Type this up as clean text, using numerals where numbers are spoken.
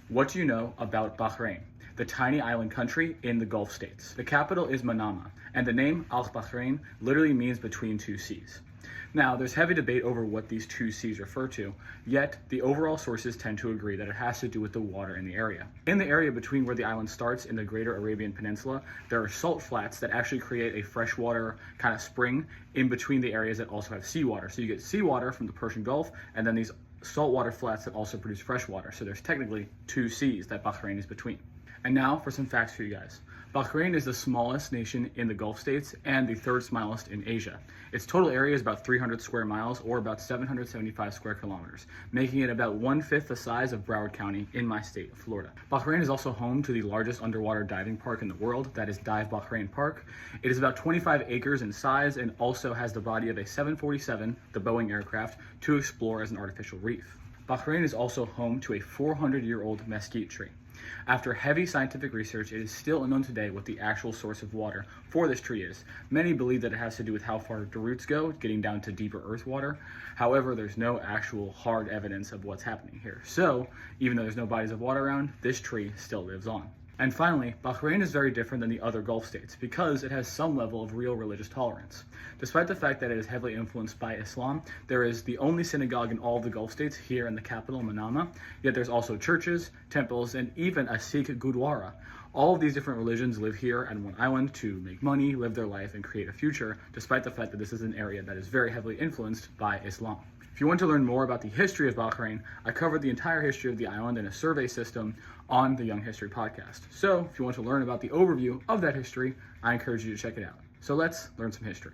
What do you know about Bahrain, the tiny island country in the Gulf states? The capital is Manama, and the name Al Bahrain literally means between two seas. Now, there's heavy debate over what these two seas refer to, yet the overall sources tend to agree that it has to do with the water in the area. In the area between where the island starts in the greater Arabian Peninsula, there are salt flats that actually create a freshwater kind of spring in between the areas that also have seawater. So you get seawater from the Persian Gulf, and then these saltwater flats that also produce fresh water. So there's technically two seas that Bahrain is between. And now for some facts for you guys. Bahrain is the smallest nation in the Gulf states and the third smallest in Asia. Its total area is about 300 square miles or about 775 square kilometers, making it about 1/5 the size of Broward County in my state of Florida. Bahrain is also home to the largest underwater diving park in the world, that is Dive Bahrain Park. It is about 25 acres in size and also has the body of a 747, the Boeing aircraft, to explore as an artificial reef. Bahrain is also home to a 400-year-old mesquite tree. After heavy scientific research, it is still unknown today what the actual source of water for this tree is. Many believe that it has to do with how far the roots go, getting down to deeper earth water. However, there's no actual hard evidence of what's happening here. So, even though there's no bodies of water around, this tree still lives on. And finally, Bahrain is very different than the other Gulf states because it has some level of real religious tolerance. Despite the fact that it is heavily influenced by Islam, there is the only synagogue in all of the Gulf states here in the capital, Manama, yet there's also churches, temples, and even a Sikh Gurdwara. All of these different religions live here on one island to make money, live their life, and create a future, despite the fact that this is an area that is very heavily influenced by Islam. If you want to learn more about the history of Bahrain, I covered the entire history of the island in a survey system on the Young History podcast. So if you want to learn about the overview of that history, I encourage you to check it out. So let's learn some history.